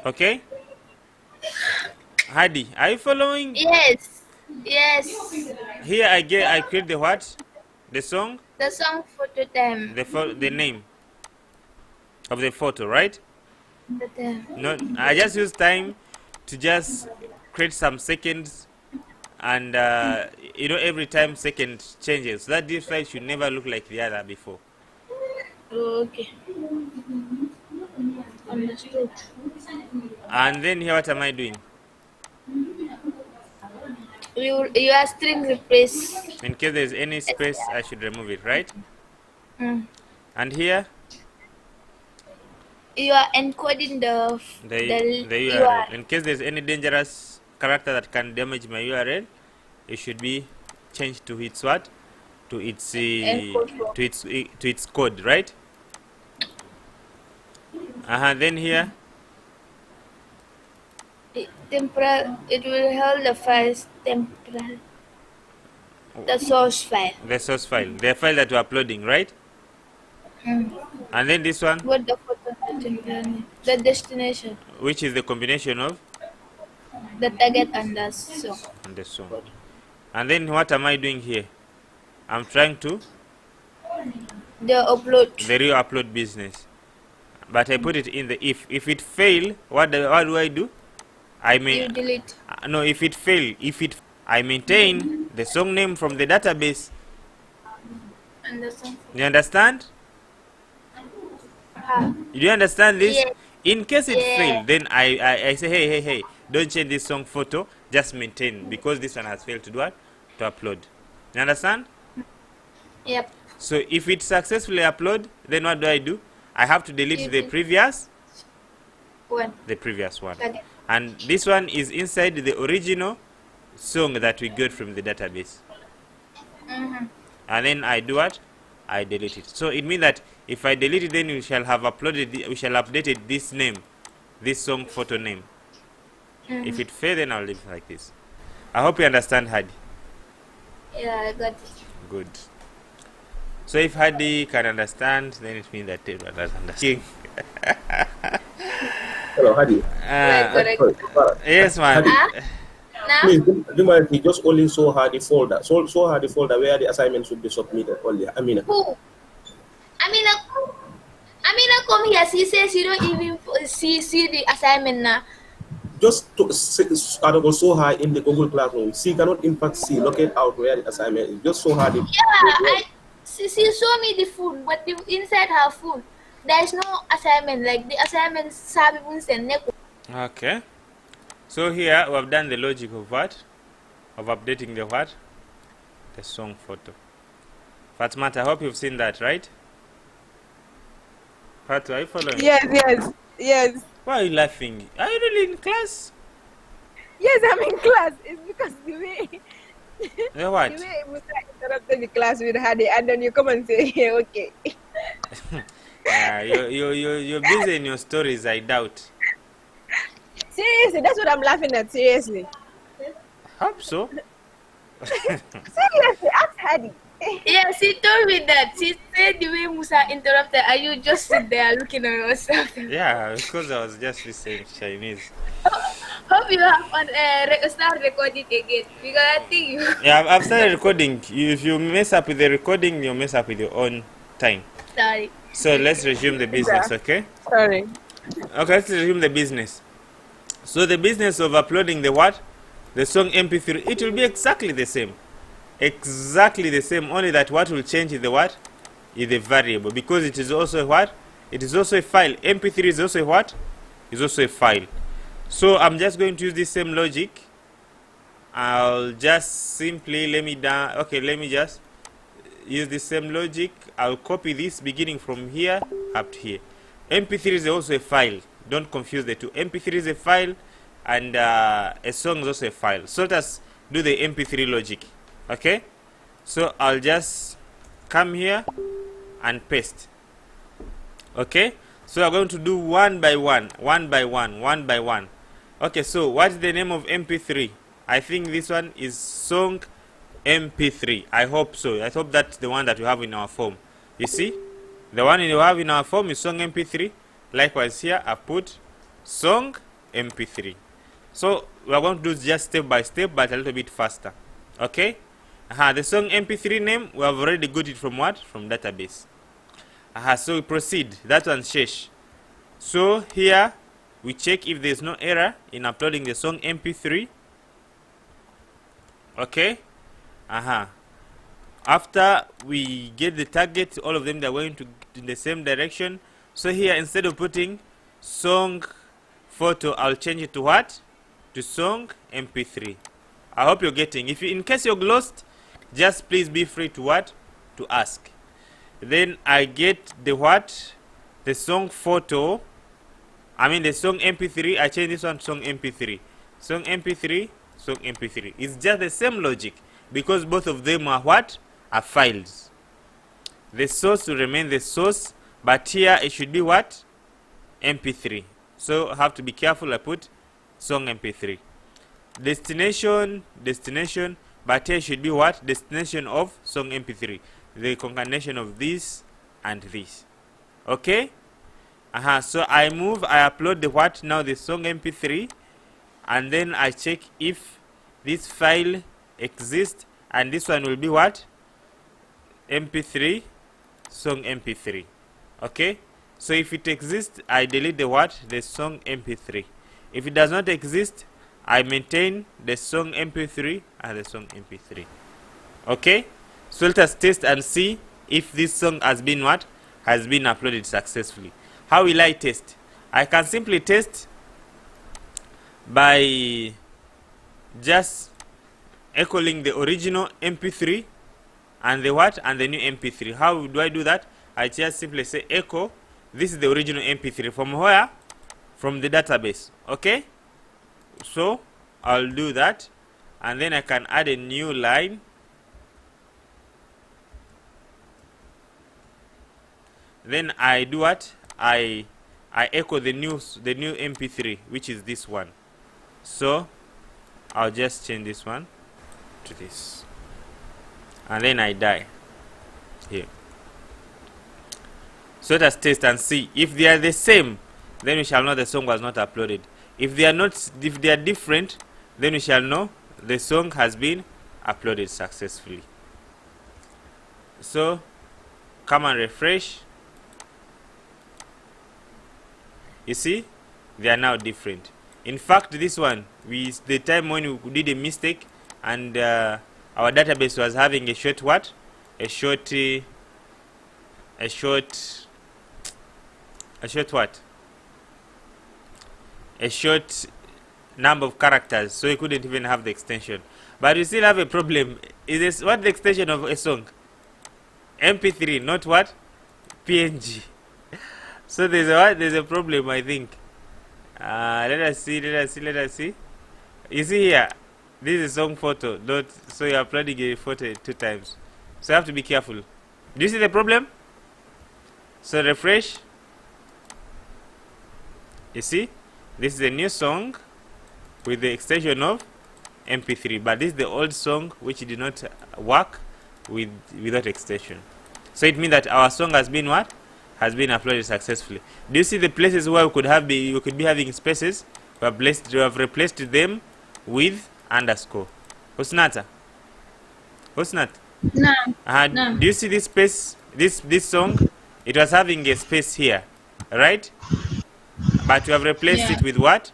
Okay? Hadi, are you following? Yes. Here I create the what? The song? The song photo time. The name of the photo, right? The time. No, I just use time to just create some seconds, and every time second changes, so that this file should never look like the other before. Okay. Understood. And then here, what am I doing? You are string replace. In case there's any space, I should remove it, right? And here you are encoding the URL. In case there's any dangerous character that can damage my URL, it should be changed to its what? To its code, right? Then here it will hold the files temporal. The source file. The source file. The file that we're uploading, right? And then this one? What the photo temporal. The destination. Which is the combination of? The target and the song. And then what am I doing here? I'm trying to? The upload. The real upload business. but I put it in the if it fail, what do I do? I mean, You delete. no, if it fail, I maintain the song name from the database. Understand? You understand? You do understand this? Yeah. In case it Yeah. failed, then I say, hey, don't change this song photo, just maintain, because this one has failed to do what? To upload. You understand? Yep. So if it successfully upload, then what do? I have to delete You the delete. previous One. one. Okay. And this one is inside the original song that we got from the database. And then I do what? I delete it. So it means that if I delete it, then we shall have updated this name, this song photo name. If it fails, then I'll leave it like this. I hope you understand, Hadi. Yeah, I got it. Good. So if Hadi can understand, then it means that everyone does understand. Hello, Hadi. Correct. Yes, man. Now, Please, do you mind if you just only show her the folder? Show her the folder where the assignment should be submitted only. Amina. who? Amina, come here. She says you don't even see the assignment now. Just to show her in the Google Classroom. She cannot in fact see, locate out where the assignment is. Just show her the. Yeah, she showed me the phone, but inside her phone, there is no assignment. Like the assignment, Okay. So here we have done the logic of what? Of updating the what? The song photo. Fatmat, I hope you've seen that, right? Fatu, are you following? Yes. Why are you laughing? Are you really in class? Yes, I'm in class. It's because the way What? the way Musa interrupted the class with Hadi, and then you come and say, yeah, okay. Yeah, you're busy in your stories, I doubt. Seriously, that's what I'm laughing at. Seriously. Hope so. Seriously, ask Hadi. Yeah, she told me that. She said the way Musa interrupted, and you just sit there looking at yourself. Yeah, because I was just listening Chinese. Hope you have start recording again, because I think you. Yeah, I've started recording. If you mess up with the recording, you'll mess up with your own time. Sorry. So let's resume the business, okay? Sorry. Okay, let's resume the business. So the business of uploading the what? The song MP3, it will be exactly the same. Exactly the same, only that what will change is the what? Is the variable, because it is also what? It is also a file. MP3 is also a what? Is also a file. So I'm just going to use this same logic. I'll just simply let me just use the same logic. I'll copy this beginning from here up to here. MP3 is also a file. Don't confuse the two. MP3 is a file, and a song is also a file. So let us do the MP3 logic. Okay? So I'll just come here and paste. Okay? So we're going to do one by one. Okay, so what is the name of MP3? I think this one is song MP3. I hope so. I hope that's the one that we have in our form. You see? The one you have in our form is song MP3. Likewise here, I put song MP3. So we're going to do just step by step, but a little bit faster. Okay? The song MP3 name, we have already got it from what? From database. So we proceed. That one's Shesh. So here, we check if there's no error in uploading the song MP3. Okay? After we get the target, all of them, they're going to in the same direction. So here, instead of putting song photo, I'll change it to what? To song MP3. I hope you're getting. If you, in case you're lost, just please be free to what? To ask. Then I get the what? The song photo. I mean the song MP3. I change this one to song MP3. Song MP3, song MP3. It's just the same logic, because both of them are what? Are files. The source will remain the source, but here it should be what? MP3. So I have to be careful. I put song MP3. Destination, but here should be what? Destination of song MP3. The concatenation of this and this. Okay? So I upload the what? Now the song MP3, and then I check if this file exists, and this one will be what? MP3, song MP3. Okay? So if it exists, I delete the what? The song mp3. If it does not exist, I maintain the song mp3 and the song mp3. Okay, so let us test and see if this song has been what? Has been uploaded successfully. How will I test? I can simply test by just echoing the original mp3 and the what? And the new mp3. How do I do that? I just simply say echo, this is the original mp3. From where? From the database. Okay, so I'll do that, and then I can add a new line. Then I do what? I echo the new mp3, which is this one. So I'll just change this one to this, and then I die here. So let us test and see if they are the same. Then we shall know the song was not uploaded. If they are not, if they are different, then we shall know the song has been uploaded successfully. So come and refresh. You see, they are now different. In fact, this one, the time when we did a mistake and our database was having a short what? A short what? A short number of characters, so you couldn't even have the extension. But you still have a problem. Is this what the extension of a song? MP3, not what? PNG. So there's a problem, I think. Let us see. You see here, this is song photo. So you're uploading a photo 2 times. So you have to be careful. Do you see the problem? So refresh. You see, this is a new song with the extension of mp3, but this is the old song which did not work without extension. So it means that our song has been what? Has been uploaded successfully. Do you see the places where we could be having spaces? We have replaced them with underscore. Husnata? No. Do you see this space? This song? It was having a space here, right? But we have replaced it with what?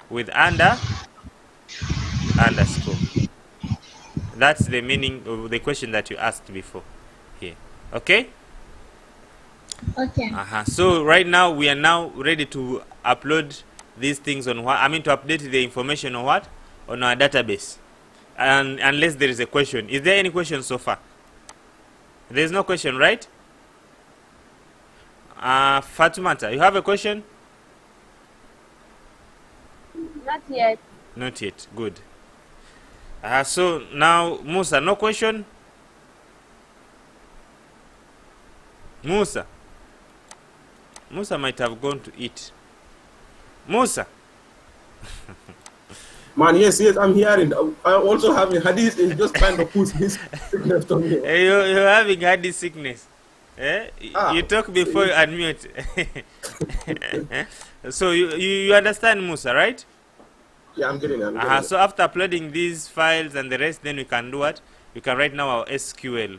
With underscore. That's the meaning of the question that you asked before here. Okay? Okay. So right now we are now ready to upload these things on what? I mean to update the information on what? On our database. And unless there is a question. Is there any question so far? There is no question, right? Fatumata, you have a question? Not yet. Not yet. Good. So now Musa, no question? Musa might have gone to eat. Musa. Man, yes, I'm hearing. I also have a hadith is just trying to put his sickness on me. You're having hadith sickness. You talk before you unmute. So you understand Musa, right? Yeah, I'm getting it. So after uploading these files and the rest, then we can do what? We can write now our SQL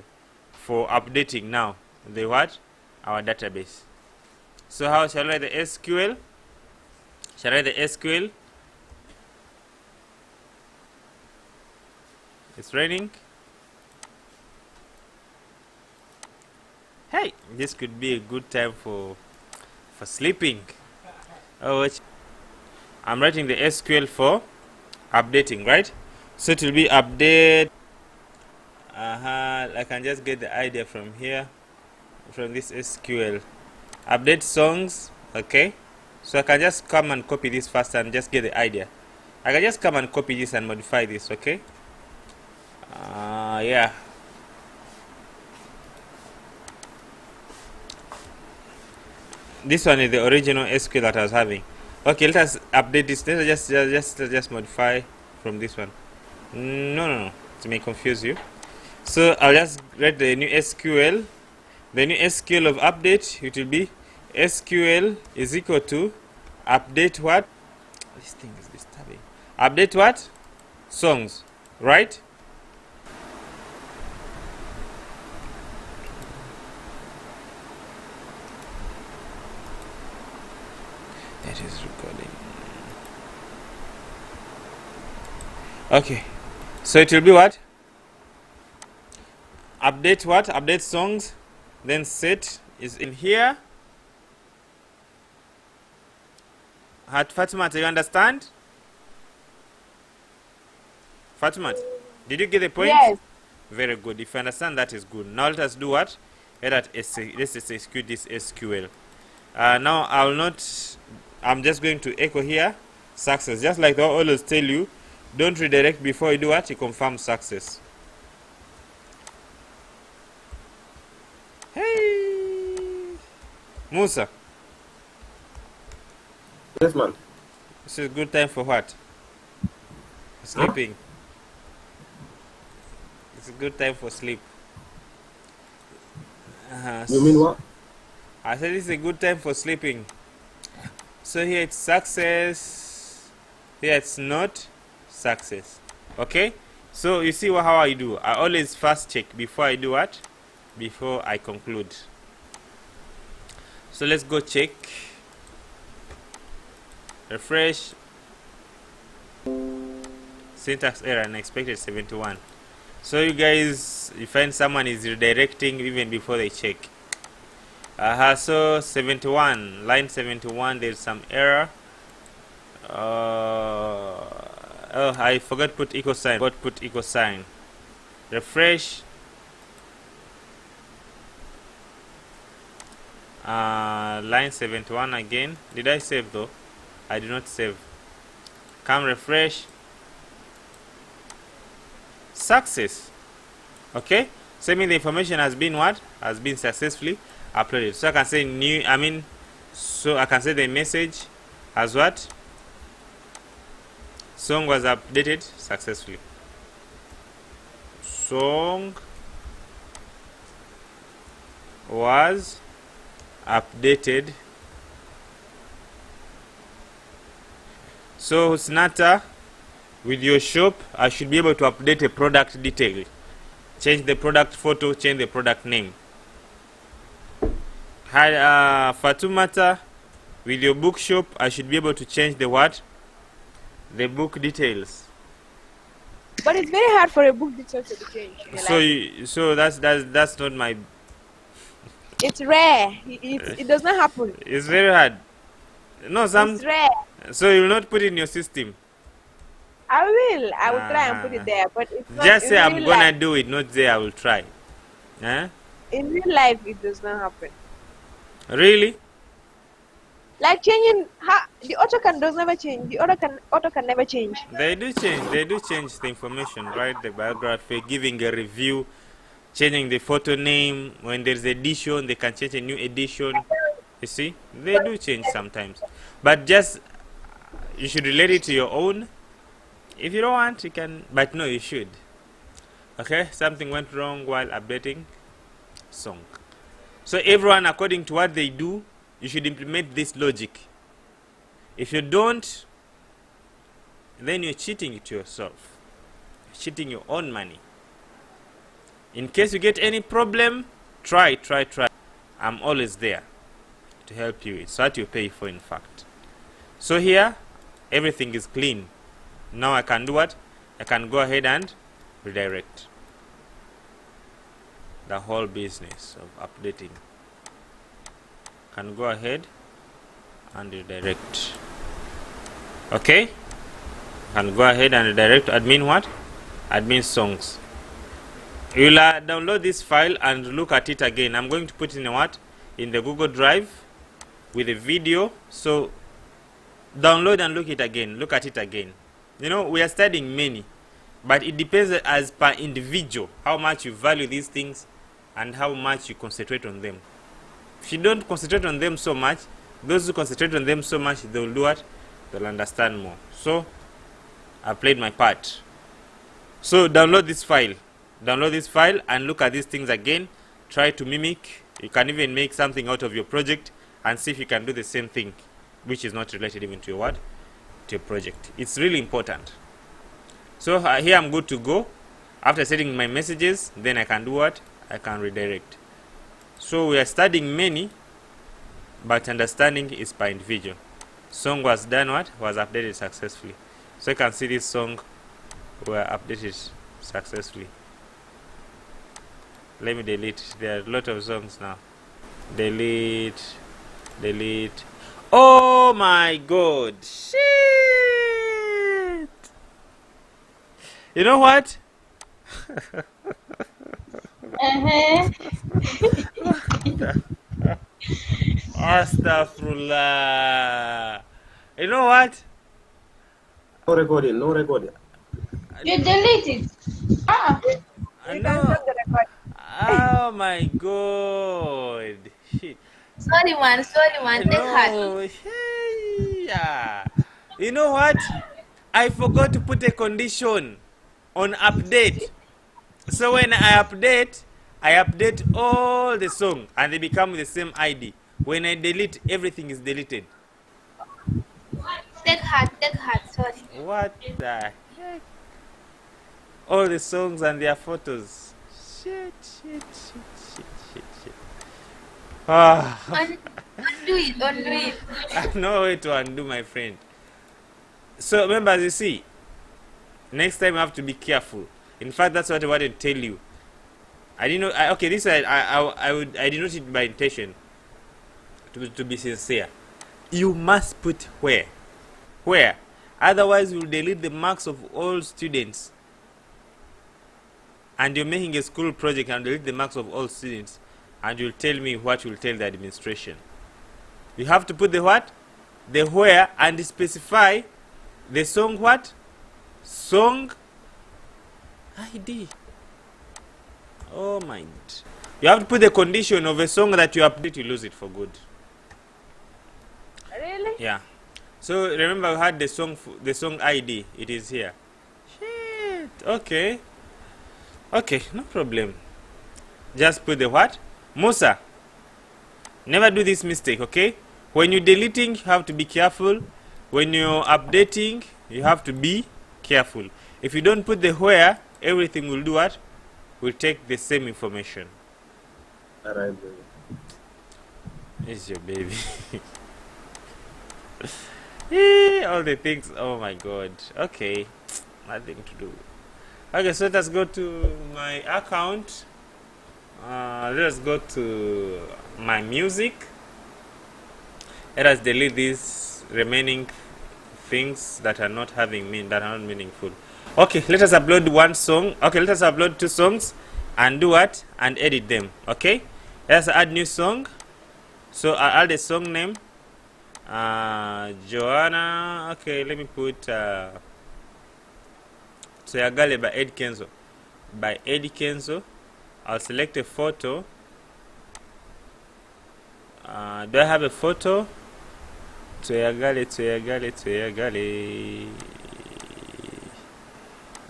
for updating now the what? Our database. So how shall I write the SQL? Shall I write the SQL? It's raining. Hey, this could be a good time for sleeping. Oh, I'm writing the SQL for updating, right? So it will be update. I can just get the idea from here, from this SQL. Update songs, okay? So I can just come and copy this first and just get the idea. I can just come and copy this and modify this, okay? Yeah. This one is the original SQL that I was having. Okay, let us update this. Let's just modify from this one. No. It may confuse you. So I'll just write the new SQL. The new SQL of update, it will be SQL is equal to update what? This thing is disturbing. Update what? Songs, right? Okay, so it will be what? Update what? Update songs. Then set is in here. Fatima, do you understand? Fatima, did you get the point? Yes. Very good. If you understand, that is good. Now let us do what? Let's execute this SQL. Now I will not. I'm just going to echo here success. Just like I always tell you, don't redirect before you do what? You confirm success. Hey, Musa. Yes, man. This is a good time for what? Sleeping. It's a good time for sleep. You mean what? I said it's a good time for sleeping. So here it's success. Here it's not success. Okay? So you see how I do. I always first check before I do what? Before I conclude. So let's go check. Refresh. Syntax error unexpected 71. So you guys, you find someone is redirecting even before they check. So 71, line 71, there's some error. Oh, I forgot to put equal sign. Refresh. Line 71 again. Did I save though? I did not save. Come refresh. Success. Okay, so I mean the information has been what? Has been successfully uploaded. So I can say so I can say the message as what? Song was updated successfully. Song was updated. So Snata, with your shop, I should be able to update a product detail. Change the product photo, change the product name. Fatumata, with your bookshop, I should be able to change the what? The book details. But it's very hard for a book detail to be changed. So that's not my. It's rare. It does not happen. It's very hard. No, It's rare. So you will not put it in your system. I will try and put it there, but it's not. Just say I'm gonna life. do it, not say I will try. In real life, it does not happen. Really? Like changing the auto can does never change. The auto can never change. They do change the information, right? The biography, giving a review, changing the photo name. When there's edition, they can change a new edition. You see, they do change sometimes, but just you should relate it to your own. If you don't want, you can, but no, you should. Okay, something went wrong while updating song. So everyone, according to what they do, you should implement this logic. If you don't, then you're cheating it to yourself. You're cheating your own money. In case you get any problem, try. I'm always there to help you. It's what you pay for, in fact. So here, everything is clean. Now I can do what? I can go ahead and redirect the whole business of updating. Can go ahead and redirect. Okay? Can go ahead and redirect admin what? Admin songs. You'll download this file and look at it again. I'm going to put in what? In the Google Drive with a video. So download and look at it again. You know, we are studying many, but it depends as per individual how much you value these things and how much you concentrate on them. If you don't concentrate on them so much, those who concentrate on them so much, they'll do what? They'll understand more. So I played my part. So download this file and look at these things again. Try to mimic. You can even make something out of your project and see if you can do the same thing, which is not related even to your what? To your project. It's really important. So here I'm good to go. After setting my messages, then I can do what? I can redirect. So we are studying many, but understanding is by individual. Song was done what? Was updated successfully. So you can see this song were updated successfully. Let me delete. There are a lot of songs now. Delete. Oh my god. Shit. You know what? Astaghfirullah. You know what? No recording, no recording. You delete it. Ah, You can No. stop the record. Oh my god. Shit. Sorry, man. Take heart. No. Hey, yeah. You know what? I forgot to put a condition on update. So when I update all the song and they become the same ID. When I delete, everything is deleted. Take heart. Sorry. What the heck? All the songs and their photos. Shit. Ah, Undo it. I have no way to undo, my friend. So members, you see, next time you have to be careful. In fact, that's what I wanted to tell you. I didn't know. Okay, this I did not it by intention. To be sincere, you must put where, otherwise you'll delete the marks of all students. And you're making a school project and delete the marks of all students, and you'll tell me what you'll tell the administration. You have to put the what, the where, and specify the song what, song ID. Oh my god. You have to put the condition of a song that you update, you lose it for good. Really? Yeah. So remember we had the song ID. It is here. Shit. Okay, no problem. Just put the what? Musa, never do this mistake, okay? When you're deleting, you have to be careful. When you're updating, you have to be careful. If you don't put the where, everything will do what? Will take the same information. Alright, baby. It's your baby. All the things. Oh my god. Okay. Nothing to do. Okay, so let us go to my account. Let us go to my music. Let us delete these remaining things that are not meaningful. Okay, let us upload one song. Okay, let us upload 2 songs and do what? And edit them. Okay, let us add new song. So I'll add a song name. Joanna. Okay, let me put Tuyagale by Eddie Kenzo. I'll select a photo. Do I have a photo? Tuyagale.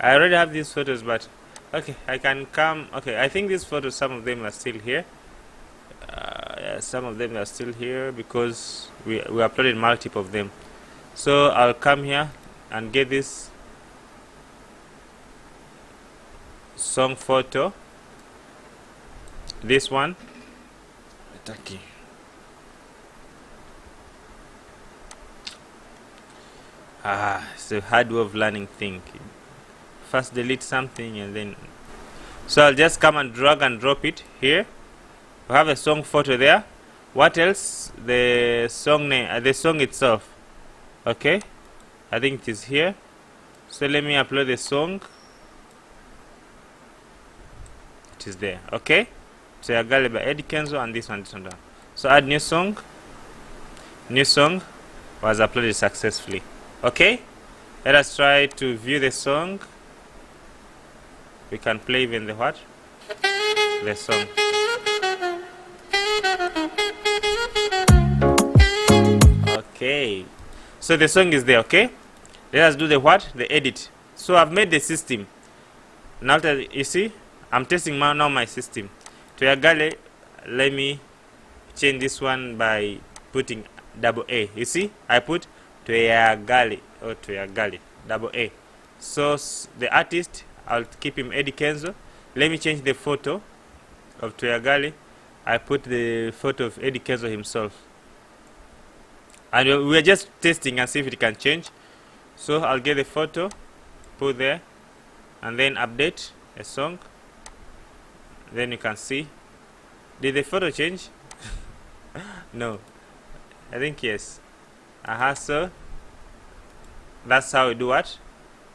I already have these photos, but okay, I can come. Okay, I think these photos, some of them are still here. Yeah, some of them are still here because we uploaded multiple of them. So I'll come here and get this song photo. This one. Okay. It's a hard way of learning thing. First delete something and then. So I'll just come and drag and drop it here. We have a song photo there. What else? The song name, the song itself. Okay, I think it is here. So let me upload the song. It is there. Okay. So I got by Eddie Kenzo and this one. So add new song. New song was uploaded successfully. Okay. Let us try to view the song. We can play even the what? The song. Okay, so the song is there. Okay, let us do the what? The edit. So I've made the system. Now that you see, I'm testing now my system. Tuyagale, let me change this one by putting double A. You see, I put Tuyagale or Tuyagale double A. So the artist, I'll keep him Eddie Kenzo. Let me change the photo of Tuyagale. I put the photo of Eddie Kenzo himself. And we're just testing and see if it can change. So I'll get the photo, put there, and then update a song. Then you can see, did the photo change? No, I think yes. So that's how we do what?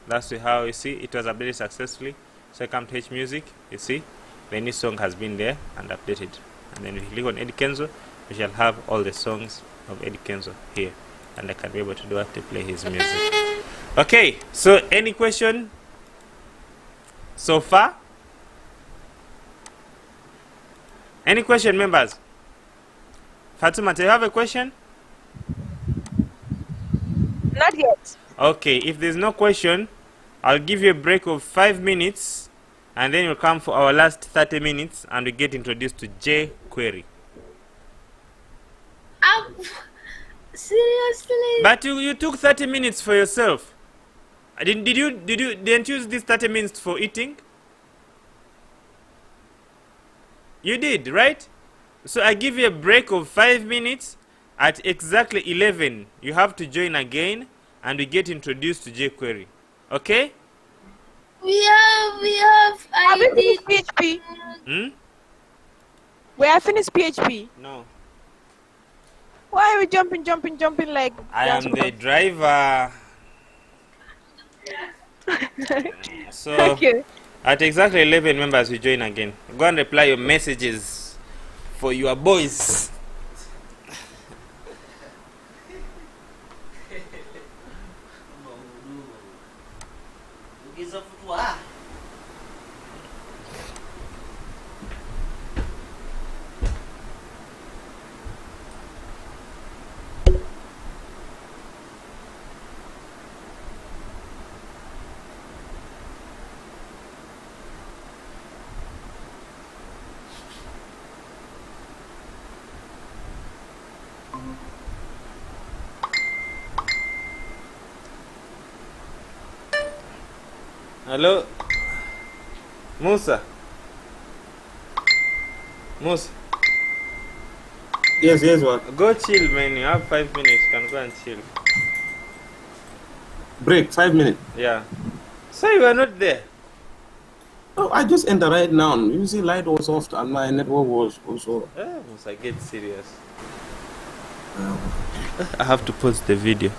That's how you see it was updated successfully. So I come to H Music, you see the new song has been there and updated. And then if you click on Eddie Kenzo, we shall have all the songs of Eddie Kenzo here, and I can be able to do what, to play his music. Okay, so any question so far? Any question, members? Fatuma, do you have a question? Not yet. Okay, if there's no question, I'll give you a break of 5 minutes, and then you'll come for our last 30 minutes, and we get introduced to jQuery. Seriously? But you took 30 minutes for yourself. Didn't you use these 30 minutes for eating? You did, right? So I give you a break of 5 minutes. At exactly 11, you have to join again, and we get introduced to jQuery. Okay? We have Have we ID. finished PHP? Hmm? We have finished PHP. No. Why are we jumping like... I am the driver. So Thank you. at exactly 11 members, we join again. Go and reply your messages for your boys. Hello, Musa. Yes, what? Go chill, man. You have 5 minutes. You can go and chill. Break, 5 minutes. Yeah. So you are not there. Oh, I just entered right now. You see, light was off and my network was also. Musa, get serious. I have to pause the video.